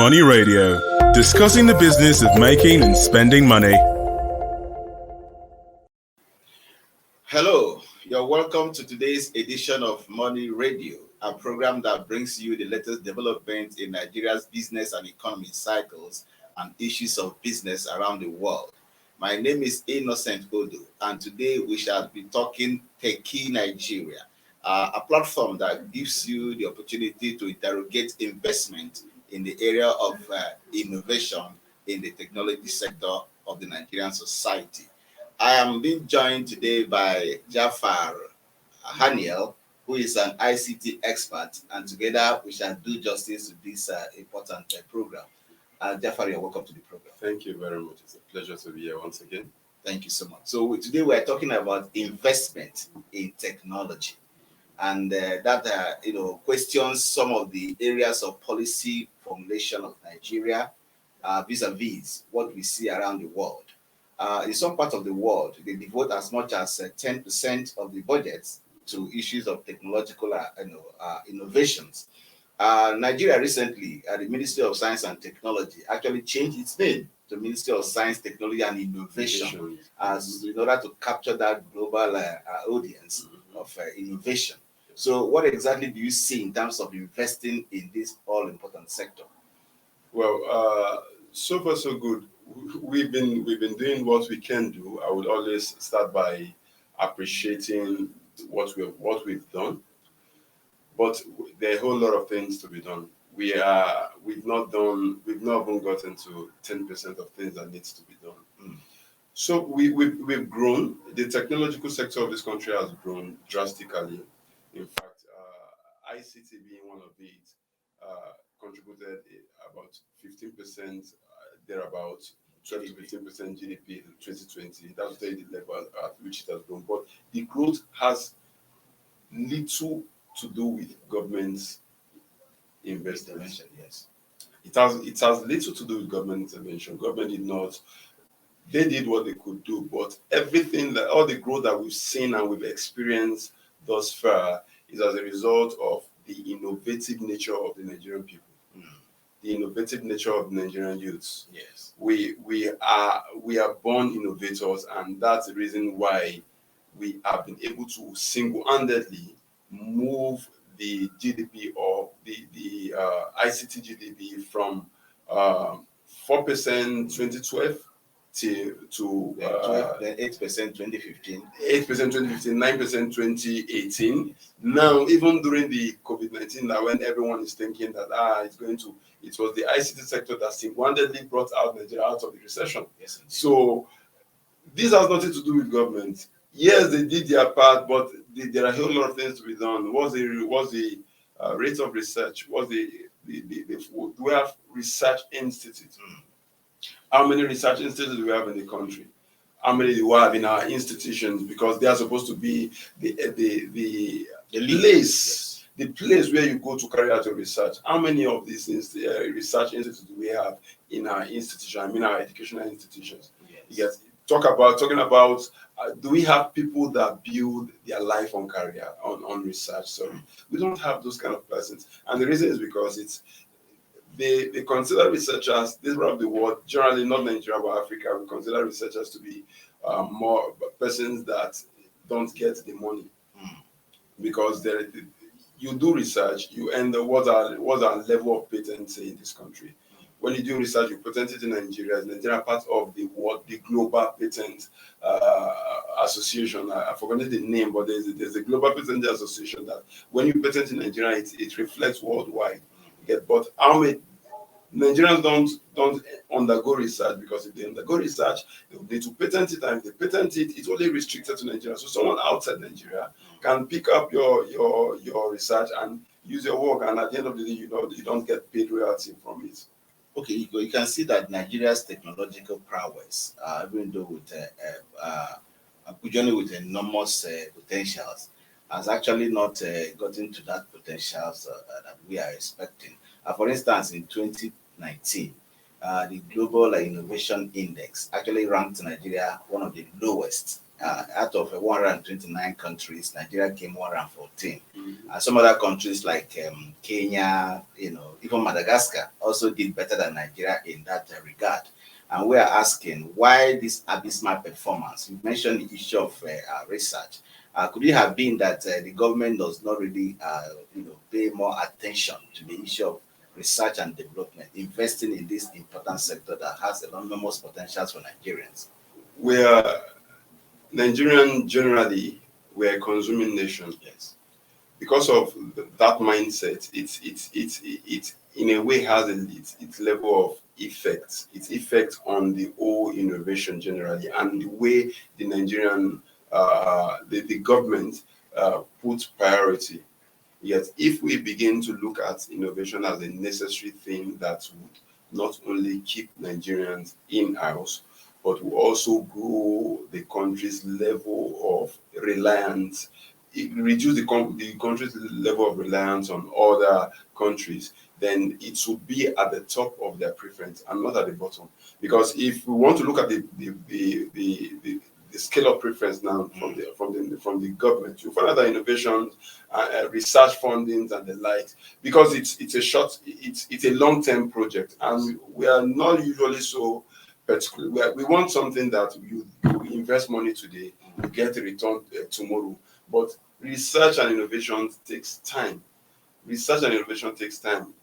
Money Radio, discussing the business of making and spending money. Hello, you're welcome to today's edition of Money Radio, a program that brings you the latest developments in Nigeria's business and economy cycles and issues of business around the world. My name is Innocent Odo, and today we shall be talking Techie Nigeria, a platform that gives you the opportunity to interrogate investment in the area of innovation in the technology sector of the Nigerian society. I am being joined today by Jafar Haniel, who is an ICT expert, and together we shall do justice to this important program. Jafar, you're welcome to the program. Thank you very much. It's a pleasure to be here once again. Thank you so much. So today we are talking about investment in technology, and that questions some of the areas of policy formulation of Nigeria vis-a-vis what we see around the world. In some parts of the world, they devote as much as 10% of the budget to issues of technological innovations. Nigeria recently, the Ministry of Science and Technology actually changed its name to Ministry of Science, Technology and Innovation, as in order to capture that global audience of innovation. So what exactly do you see in terms of investing in this all-important sector? Well, so far so good. We've been doing what we can do. I would always start by appreciating what we've done, but there are a whole lot of things to be done. We've not even gotten to 10% of things that needs to be done. So we've grown. The technological sector of this country has grown drastically. In fact, ICT being one of it, contributed about 15%, thereabouts, 12 to 15% GDP in 2020. That's the level at which it has grown. But the growth has little to do with government intervention. Yes, it has little to do with government intervention. Government did not. They did what they could do, but all the growth that we've seen and we've experienced thus far is as a result of the innovative nature of the Nigerian people. The innovative nature of Nigerian youths. Yes, we are born innovators, and that's the reason why we have been able to single-handedly move the GDP or the ICT GDP from 4% 2012 to 8% 2015, 8% 2015, 9% 2018. Now, even during the COVID-19, when everyone is thinking that it was the ICT sector that single-handedly brought out Nigeria out of the recession. Yes, so this has nothing to do with government. Yes, they did their part, but there are a whole lot of things to be done. What's the rate of research? Do we have research institutes? How many research institutes do we have in the country? How many do we have in our institutions? Because they are supposed to be the place where you go to carry out your research. How many of these research institutes do we have in our institution? I mean, our educational institutions. Yes. Talking about do we have people that build their life on career on research? So we don't have those kind of persons, and the reason is because they consider researchers, this part of the world, generally not Nigeria but Africa, we consider researchers to be more persons that don't get the money, because you do research, you end up what's our level of patent in this country. When you do research, you patent it in Nigeria. Nigeria part of the Global Patent Association. I've forgotten the name, but there's a Global Patent Association that when you patent in Nigeria, it reflects worldwide. But how many Nigerians don't undergo research? Because if they undergo research, they need to patent it, and if they patent it, it's only restricted to Nigeria. So someone outside Nigeria can pick up your research and use your work, and at the end of the day, you don't get paid royalty from it. Okay, you can see that Nigeria's technological prowess, even though with enormous potentials, has actually not gotten to that potentials that we are expecting. For instance, in 2019, the Global Innovation Index actually ranked Nigeria one of the lowest out of 129 countries, Nigeria came 114. Some other countries like Kenya, even Madagascar also did better than Nigeria in that regard. And we are asking why this abysmal performance. You mentioned the issue of research. Could it have been that the government does not really, pay more attention to the issue of research and development, investing in this important sector that has enormous potentials for Nigerians? We are Nigerian generally. We are a consuming nation. Yes. Because of that mindset, it in a way has its level of effect. Its effect on the whole innovation generally, and the way the Nigerian the government puts priority. Yet, if we begin to look at innovation as a necessary thing that would not only keep Nigerians in-house, but will also grow the country's level of reliance, reduce the country's level of reliance on other countries, then it should be at the top of their preference and not at the bottom. Because if we want to look at the scale of preference now from the government, you find out that innovations, research fundings and the likes, because it's a long-term project, and we are not usually so particular. We want something that you invest money today, you get a return tomorrow. But research and innovation takes time. Research and innovation takes time.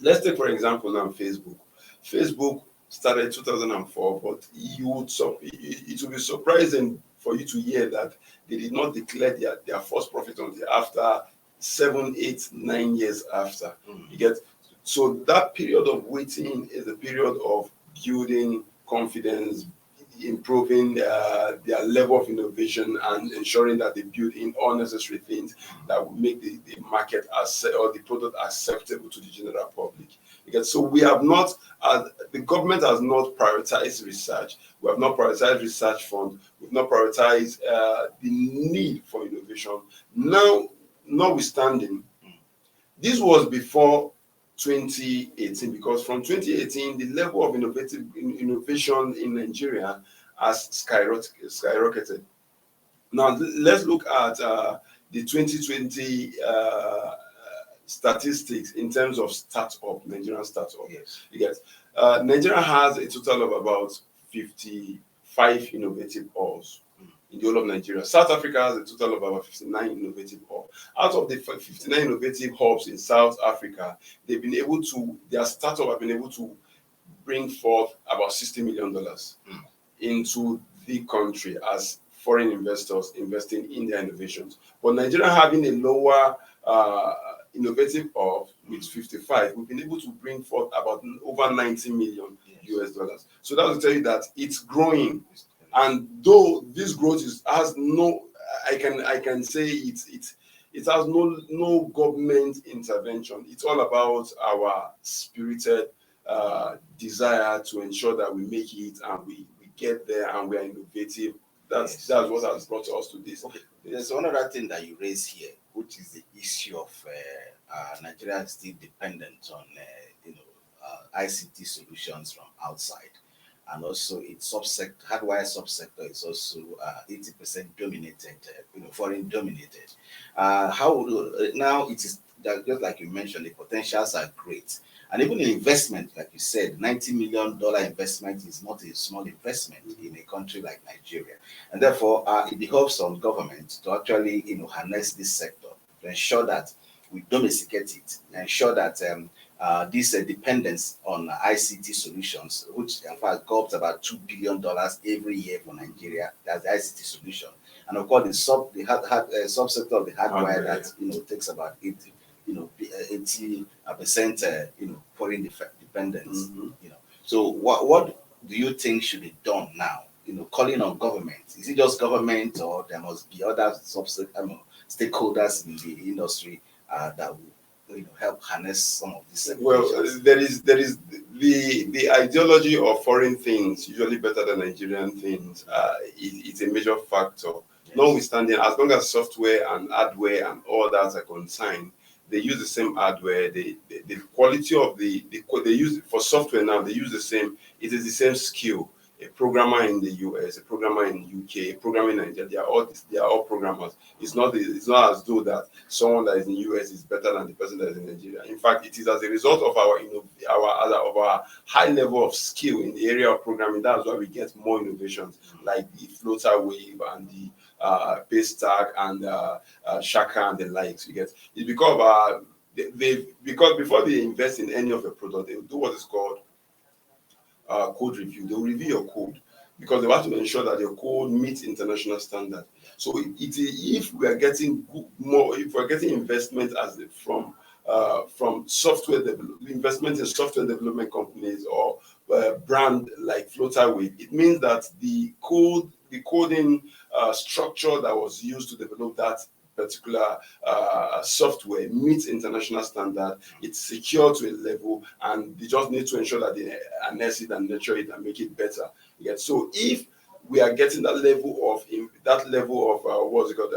Let's take, for example, now Facebook. Facebook started 2004, but it would be surprising for you to hear that they did not declare their first profit until after 7, 8, 9 years after. You get, so that period of waiting is a period of building confidence, improving their level of innovation, and ensuring that they build in all necessary things that will make the market or the product acceptable to the general public. Because so we have not, the government has not prioritized research. We have not prioritized research fund. We've not prioritized the need for innovation. Now, notwithstanding, this was before 2018, because from 2018 the level of innovation in Nigeria has skyrocketed. Now let's look at the 2020 statistics in terms of Nigerian startup. Yes. Nigeria has a total of about 55 innovative hubs in the whole of Nigeria. South Africa has a total of about 59 innovative hubs. Out of the 59 innovative hubs in South Africa, their startup have been able to bring forth about $60 million into the country as foreign investors investing in their innovations. But Nigeria having a lower innovative hub with 55, we've been able to bring forth about over 90 million US dollars. So that will tell you that it's growing. And though this growth has no, I can say it has no government intervention. It's all about our spirited desire to ensure that we make it and we get there and we are innovative. That's what has brought us to this. Okay. There's one other thing that you raise here, which is the issue of Nigeria still dependent on ICT solutions from outside. And also its hardware subsector is also 80% dominated, foreign dominated. Now it is just like you mentioned, the potentials are great. And even the investment, like you said, $90 million investment is not a small investment in a country like Nigeria. And therefore, it behoves on government to actually, harness this sector to ensure that we domesticate it, ensure that this dependence on ICT solutions, which in fact costs about $2 billion every year for Nigeria, that's the ICT solution. And of course, the subsector of the hardware that takes about 80% foreign dependence. So what do you think should be done now? Calling on government, is it just government, or there must be other stakeholders in the industry that will help harness some of these? Well, there is the ideology of foreign things usually better than Nigerian things. It's a major factor. Yes. Notwithstanding, as long as software and hardware and all that are concerned, they use the same hardware. The quality of they use for software now. They use the same. It is the same skill. a programmer in the US, a programmer in UK, a programmer in Nigeria. They are all programmers. It's not as though that someone that is in the US is better than the person that is in Nigeria. In fact, it is as a result of our high level of skill in the area of programming. That's why we get more innovations like the floater wave and the base stack and Shaka and the likes. You get it's because because before they invest in any of the product, they will do what is called code review. They will review your code because they want to ensure that your code meets international standard. So if we are getting if we're getting investment from software investment in software development companies or brand like Flutterwave, it means that the coding structure that was used to develop that particular software meets international standard. It's secure to a level, and they just need to ensure that they harness it and nurture it and make it better. Yeah. So if we are getting that level of what's it called,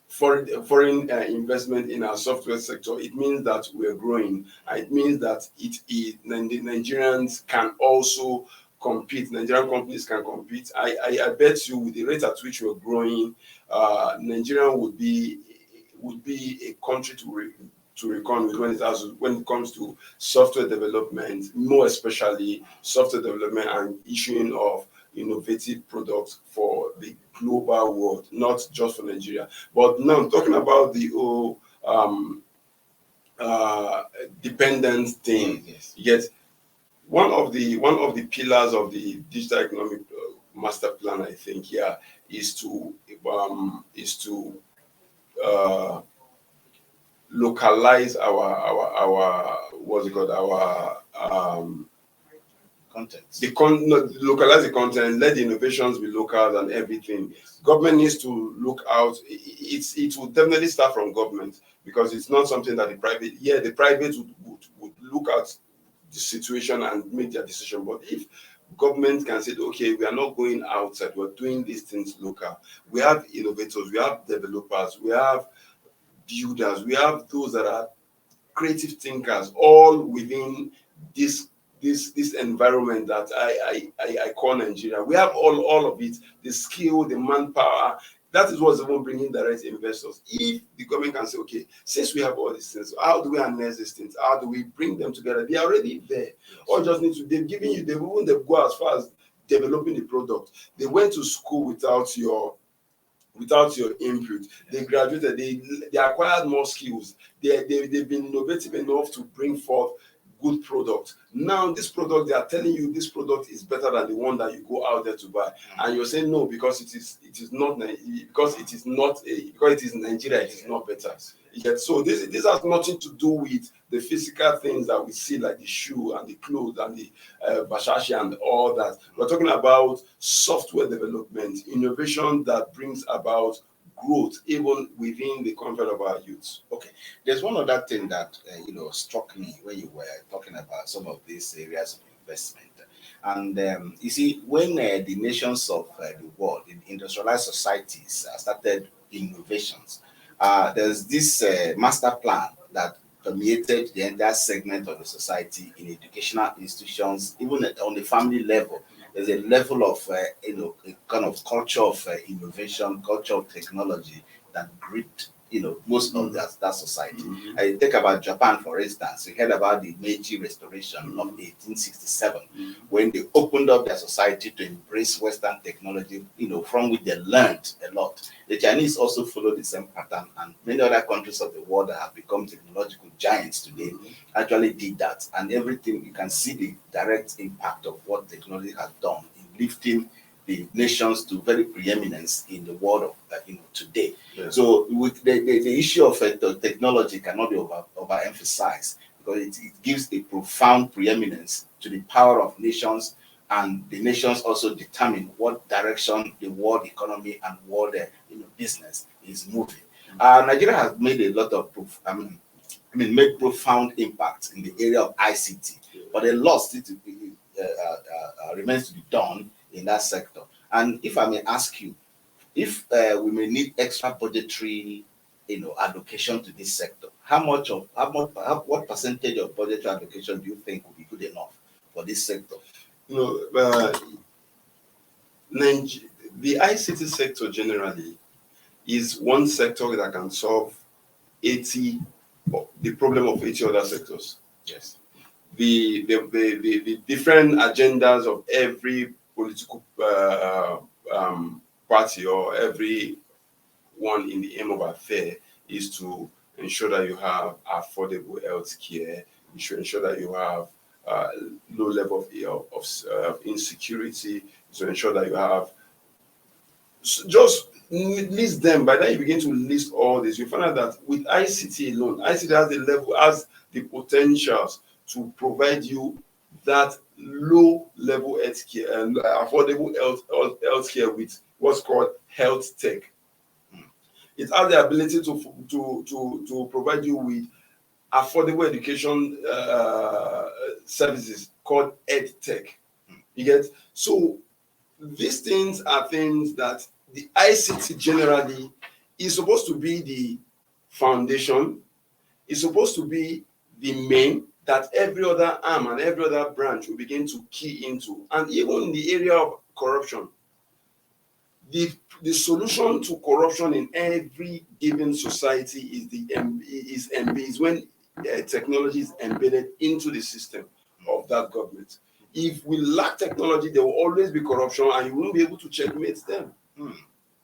foreign investment in our software sector, it means that we are growing. It means that the Nigerians can also compete. Nigerian companies can compete. I bet you with the rate at which we're growing, Nigeria would be a country to reckon with when it comes to software development, more especially software development and issuing of innovative products for the global world, not just for Nigeria. But now I'm talking about the whole dependent thing. Yes. Yet one of the pillars of the digital economic master plan, I think, is to localize our what's it called, our Content. Localize the content, let the innovations be local and everything. Yes. Government needs to look out. It will definitely start from government because it's not something that the private would look at the situation and make their decision. But if government can say, okay, we are not going outside, we're doing these things local. We have innovators, we have developers, we have builders, we have those that are creative thinkers, all within this environment that I call Nigeria. We have all of it, the skill, the manpower. That is what's even bringing direct investors. If the government can say, okay, since we have all these things, how do we harness these things? How do we bring them together? They are already there. All just need to, they've go as far as developing the product. They went to school without your input. They graduated, they acquired more skills. They've been innovative enough to bring forth good product. Now this product, they are telling you this product is better than the one that you go out there to buy, and you're saying no because it is Nigeria, it is not better. Yet, so this has nothing to do with the physical things that we see, like the shoe and the clothes and the bashashi and all that. We're talking about software development, innovation that brings about growth even within the comfort of our youths. Okay, there's one other thing that struck me when you were talking about some of these areas of investment, and you see, when the nations of the world, in industrialized societies, started innovations, there's this master plan that permeated the entire segment of the society in educational institutions, even on the family level. There's a level of, a kind of culture of innovation, culture of technology that gripped, most of that society. I think about Japan, for instance. We heard about the Meiji Restoration of 1867, when they opened up their society to embrace Western technology, from which they learned a lot. The Chinese also followed the same pattern, and many other countries of the world that have become technological giants today actually did that. And everything, you can see the direct impact of what technology has done in lifting the nations to very preeminence in the world of today. Yeah. So with the issue of technology cannot be overemphasized, because it gives a profound preeminence to the power of nations, and the nations also determine what direction the world economy and world business is moving. Nigeria has made a lot of made profound impact in the area of ICT, but a lot still remains to be done in that sector. And if I may ask you, if we may need extra budgetary, allocation to this sector, what percentage of budgetary allocation do you think would be good enough for this sector? You know, the ICT sector generally is one sector that can solve 80 the problem of 80 other sectors. Yes. The different agendas of every political party or every one in the aim of affair is to ensure that you have affordable health care. You should ensure that you have low level of insecurity. To ensure that you have just list them. By then you begin to list all this, you find out that with ICT alone, ICT has the potentials to provide you that low level health care and affordable health care with what's called health tech. It has the ability to provide you with affordable education services called ed tech. You get? So these things are things that the ICT generally is supposed to be the foundation, is supposed to be the main that every other arm and every other branch will begin to key into. And even in the area of corruption, the solution to corruption in every given society is when technology is embedded into the system of that government. If we lack technology, there will always be corruption, and you won't be able to checkmate them.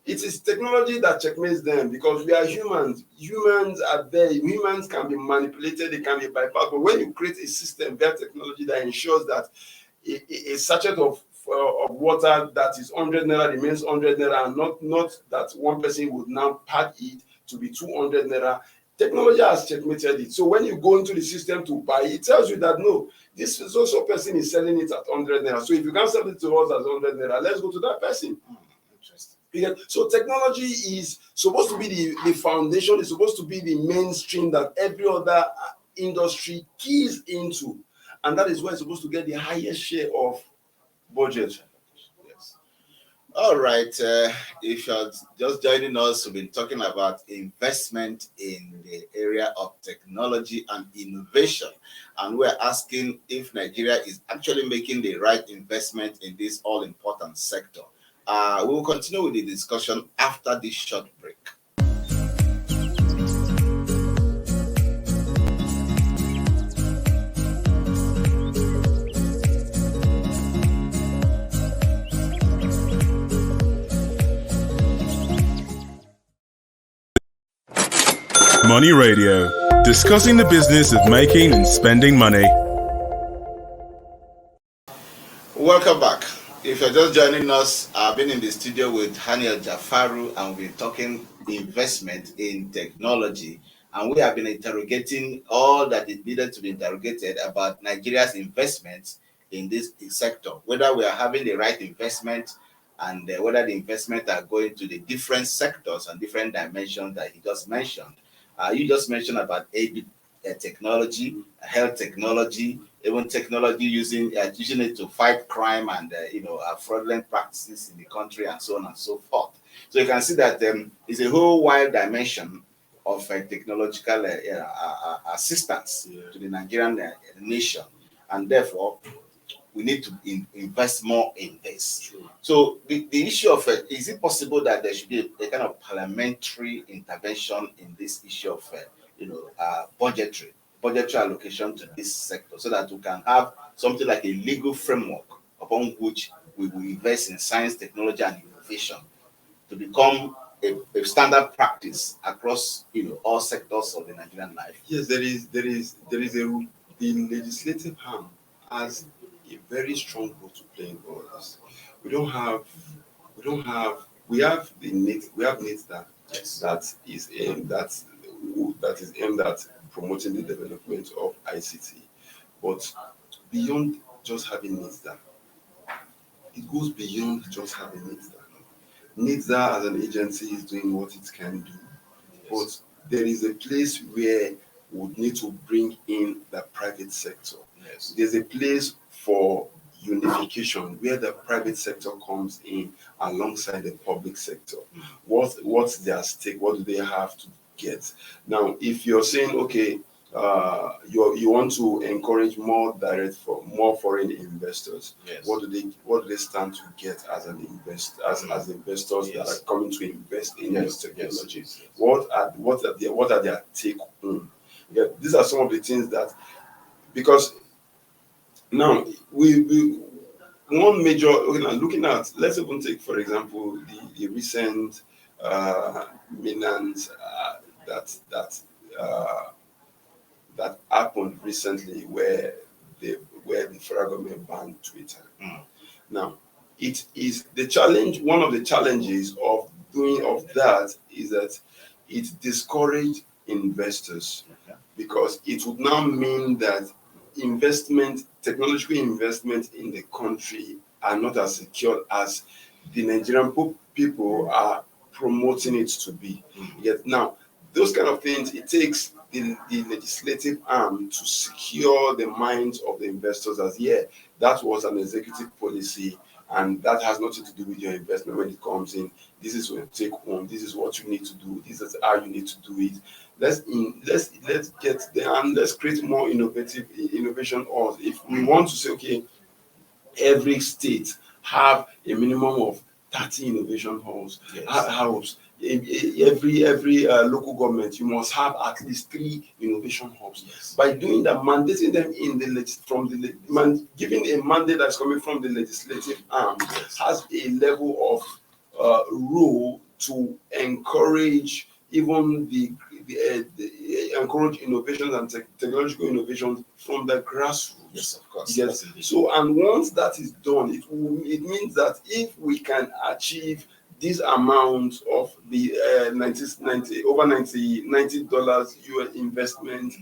It is technology that checkmates them because we are humans. Humans are there. Humans can be manipulated. They can be bypassed. But when you create a system via technology that ensures that a sachet of water that is 100 naira remains 100 naira, and not that one person would now pad it to be 200 naira. Technology has checkmated it. So when you go into the system to buy it, tells you that no, this is also person is selling it at 100 naira. So if you can't sell it to us as 100 naira, let's go to that person. Interesting. Yeah. So technology is supposed to be the foundation, it's supposed to be the mainstream that every other industry keys into. And that is where it's supposed to get the highest share of budget. Yes. All right. If you're just joining us, we've been talking about investment in the area of technology and innovation. And we're asking if Nigeria is actually making the right investment in this all-important sector. We will continue with the discussion after this short break. Money Radio, discussing the business of making and spending money. Welcome back. If you're just joining us, I've been in the studio with Haniel Jafaru, and we've been talking investment in technology. And we have been interrogating all that is needed to be interrogated about Nigeria's investment in this sector, whether we are having the right investment and whether the investment are going to the different sectors and different dimensions that he just mentioned. You just mentioned about technology, health technology, even technology using it to fight crime and fraudulent practices in the country, and so on and so forth. So you can see that it's a whole wide dimension of technological assistance to the Nigerian nation, and therefore we need to invest more in this. True. So the issue of is it possible that there should be a kind of parliamentary intervention in this issue of budgetary allocation to this sector, so that we can have something like a legal framework upon which we will invest in science, technology, and innovation to become a standard practice across all sectors of the Nigerian life? Yes, the legislative arm has a very strong role to play in all this. We have needs that is aimed at promoting the development of ICT, but beyond just having needs that, it goes beyond just having needs that. Needs that as an agency is doing what it can do, but there is a place where we would need to bring in the private sector. Yes. There's a place for unification where the private sector comes in alongside the public sector. What's their stake? What do they have to get? Now, if you're saying, okay, you want to encourage more more foreign investors. Yes. What do they stand to get as an as investors that are coming to invest in this technology? Yes. What are their take home? Yeah, these are some of the things that, because now we one major, now looking at, let's even take for example the recent maintenance uh, that happened recently where the federal government banned Twitter. Now, it is the challenge. One of the challenges of that is that it discouraged investors, because it would now mean that technological investment in the country are not as secure as the Nigerian people are promoting it to be. Yet now, those kind of things, it takes the legislative arm to secure the minds of the investors as, that was an executive policy, and that has nothing to do with your investment when it comes in. This is what you take home. This is what you need to do. This is how you need to do it. Let's get there, and let's create more innovation. Or if we want to say, okay, every state have a minimum of 30 innovation halls. House. Every local government, you must have at least 3 innovation hubs. Yes. By doing that, mandating them in giving a mandate that's coming from the legislative arm, has a level of role to encourage even encourage innovations and technological innovations from the grassroots. Yes, of course. Yes. So, and once that is done, it means that if we can achieve this amount of the $90 US investment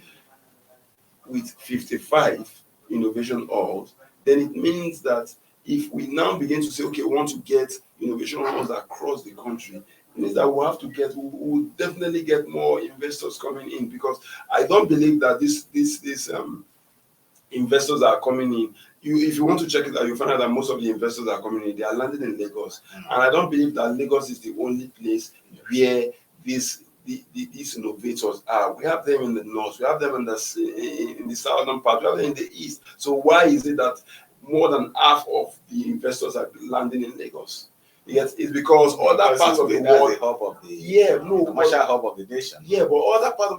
with 55 innovation halls, then it means that if we now begin to say, okay, we want to get innovation halls across the country, it means that we'll definitely get more investors coming in, because I don't believe that this investors are coming in. If you want to check it out, you find out that most of the investors are coming in, they are landing in Lagos. And I don't believe that Lagos is the only place where these innovators are. We have them in the north, we have them in the southern part, we have them in the east. So why is it that more than half of the investors are landing in Lagos? Yes, it's because other parts of the world, the hub of the commercial hub of the nation. Yeah, but other part of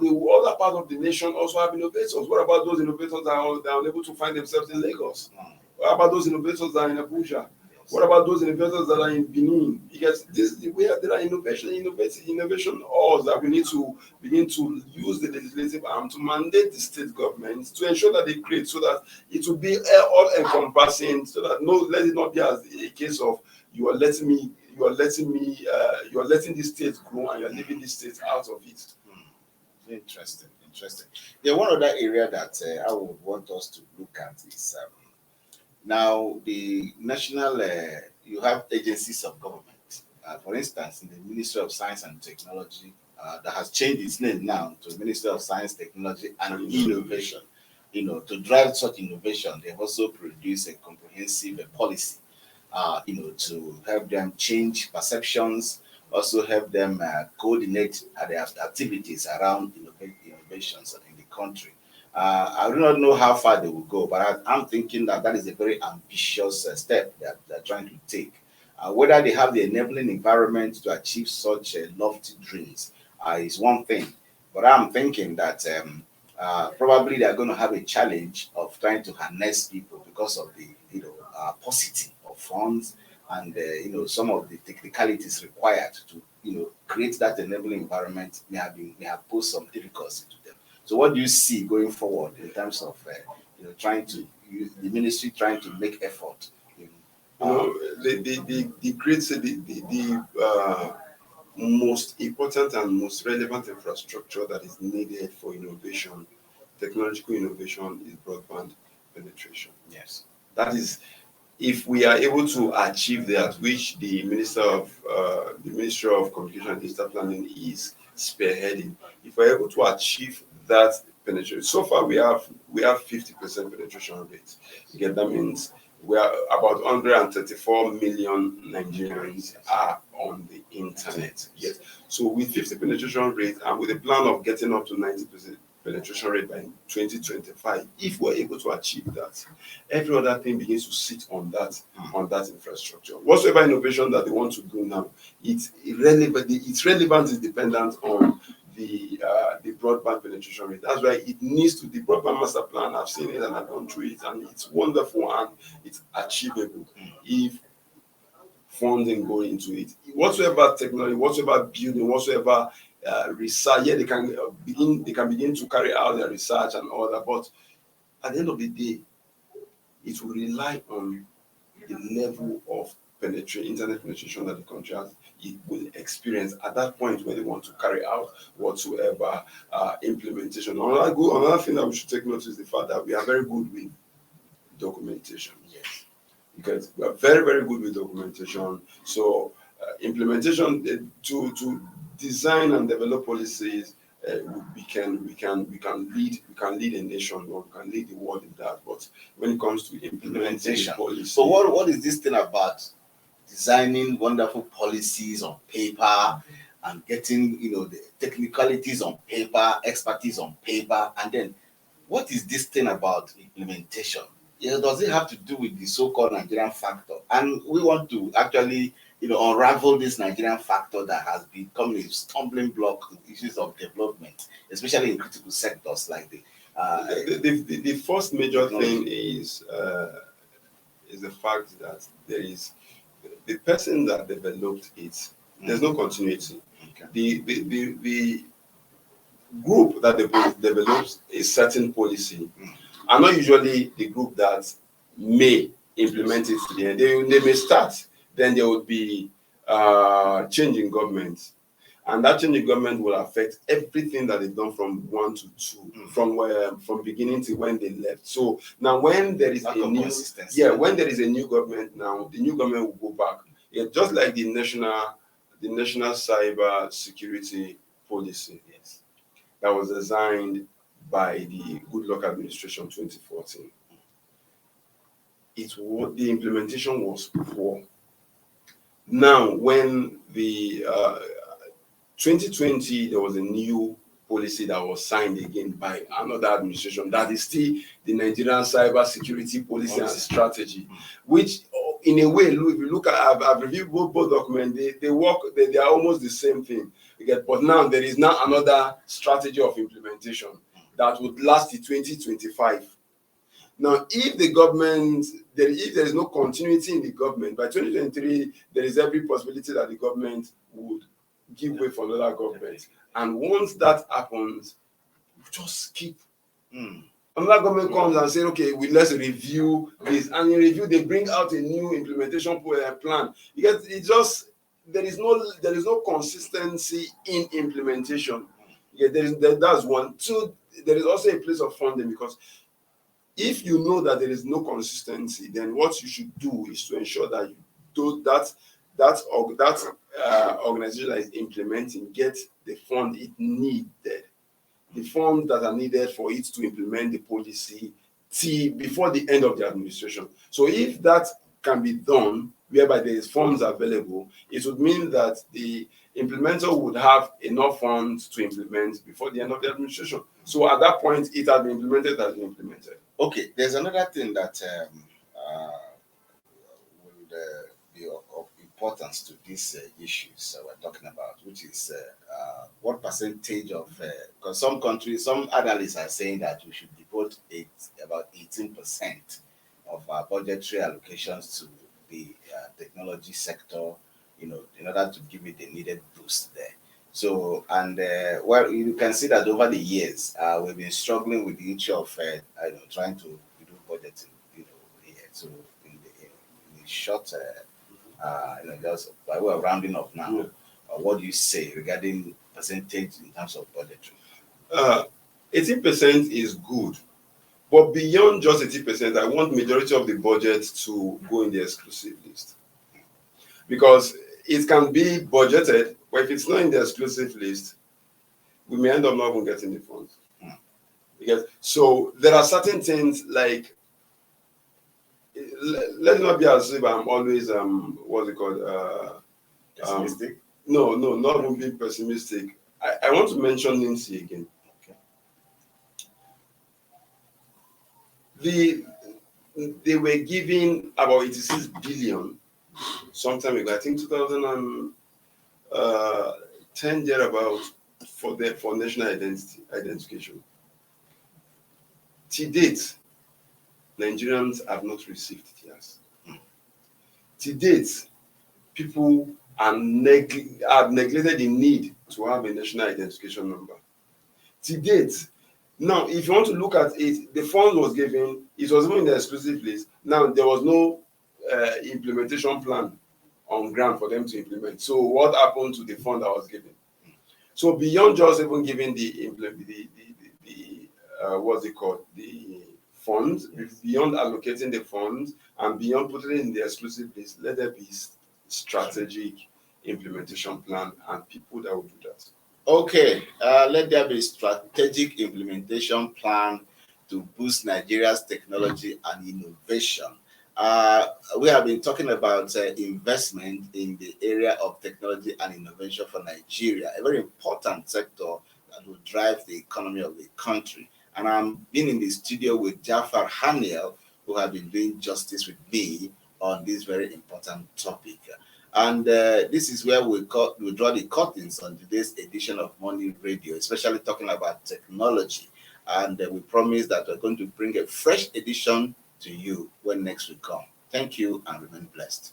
the nation also have innovators. What about those innovators that are unable to find themselves in Lagos? What about those innovators that are in Abuja? What about those innovators that are in Benin? Because there are innovation halls that we need to begin to use the legislative arm to mandate the state governments to ensure that they create, so that it will be all encompassing, so that let it not be as a case of you are letting this state grow and you are leaving this state out of it. Interesting. The one other area that I would want us to look at is now the national. You have agencies of government. For instance, in the Ministry of Science and Technology, that has changed its name now to Ministry of Science, Technology and Innovation. To drive such innovation, they've also produced a comprehensive policy. To help them change perceptions, also help them coordinate their activities around innovations in the country. I do not know how far they will go, but I'm thinking that is a very ambitious step that they're trying to take. Whether they have the enabling environment to achieve such lofty dreams is one thing, but I'm thinking that probably they're going to have a challenge of trying to harness people because of the paucity of funds and some of the technicalities required to create that enabling environment may have posed some difficulty to them. So what do you see going forward in terms of trying to the ministry trying to make effort? The most important and most relevant infrastructure that is needed for innovation, technological innovation, is broadband penetration. Yes, that is. If we are able to achieve that, which the Ministry of Communication and Digital Planning is spearheading, if we're able to achieve that penetration, so far we have 50% penetration rate. Again, that means we are about 134 million Nigerians are on the internet. Yes. So with 50 penetration rate and with a plan of getting up to 90%, penetration rate by 2025. If we're able to achieve that, every other thing begins to sit on that infrastructure. Whatsoever innovation that they want to do now, it's irrelevant. Its relevance is dependent on the broadband penetration rate. That's why it needs to. The broadband master plan, I've seen it and I've gone through it, and it's wonderful and it's achievable if funding go into it. Whatsoever technology, whatsoever building, whatsoever research, yeah, they can begin to carry out their research and all that. But at the end of the day, it will rely on the level of internet penetration that the country has. It will experience at that point when they want to carry out whatsoever implementation. Another thing that we should take notice is the fact that we are very good with documentation. Yes, because we are very, very good with documentation. So implementation to design and develop policies, we can lead a nation, or we can lead the world in that. But when it comes to implementation policy, so what is this thing about designing wonderful policies on paper and getting the technicalities on paper, expertise on paper, and then what is this thing about implementation? Does it have to do with the so-called Nigerian factor? And we want to actually unravel this Nigerian factor that has become a stumbling block in issues of development, especially in critical sectors like the first major thing is the fact that there is the person that developed it. There's no continuity. Okay. The group that develops a certain policy are not usually the group that may implement it to the end. They may start, then there will be change in government, and that change in government will affect everything that they've done from 1 to 2, from beginning to when they left. So now, when there is when there is a new government, now the new government will go back. Yeah, just like the national cyber security policy, yes, that was designed by the Goodluck administration 2014. The implementation was poor. Now, when the 2020, there was a new policy that was signed again by another administration that is still the Nigerian cyber security policy and strategy, which in a way, if you look at, I've reviewed both documents, they are almost the same thing. But now there is now another strategy of implementation that would last to 2025. Now, if there is no continuity in the government, by 2023, there is every possibility that the government would give way for another government. And once that happens, just keep. Another government comes and says, okay, let's review this. And in review, they bring out a new implementation plan. There is no consistency in implementation. That's one. Two, there is also a place of funding, because if you know that there is no consistency, then what you should do is to ensure that you do that organization that is implementing get the fund it needed, the funds that are needed for it to implement the policy before the end of the administration. So if that can be done, whereby there is funds available, it would mean that the implementer would have enough funds to implement before the end of the administration. So at that point, it has been implemented. Okay, there's another thing that would be of importance to these issues we're talking about, which is what percentage of, because some analysts are saying that we should devote about 18% of our budgetary allocations to the technology sector, in order to give it the needed boost there. So, and you can see that over the years, we've been struggling with the issue of trying to do budgeting, here. So, in the short, just by way of rounding up now, what do you say regarding percentage in terms of budgetary? 18% is good, but beyond just 18%, I want majority of the budget to go in the exclusive list, because it can be budgeted, but if it's not in the exclusive list, we may end up not even getting the funds. Because so there are certain things like, let's not be as if I'm always what's it called? Pessimistic? No, not even being pessimistic. I want to mention NIMSI again. Okay. They were giving about 86 billion some time ago. I think 2010 thereabout for national identification. To date, Nigerians have not received theirs. To date, people have neglected the need to have a national identification number. To date, now if you want to look at it, the fund was given, it was even in the exclusive list. Now there was no implementation plan on ground for them to implement. So what happened to the fund that was given? So beyond just even giving the what's it called, the funds, beyond allocating the funds and beyond putting it in the exclusive list, let there be strategic implementation plan and people that will do that. Okay, let there be strategic implementation plan to boost Nigeria's technology and innovation. We have been talking about investment in the area of technology and innovation for Nigeria, a very important sector that will drive the economy of the country. And I'm been in the studio with Jafar Haniel, who have been doing justice with me on this very important topic. And this is where we draw the curtains on today's edition of Money Radio, especially talking about technology. And we promise that we're going to bring a fresh edition to you when next we come. Thank you and remain blessed.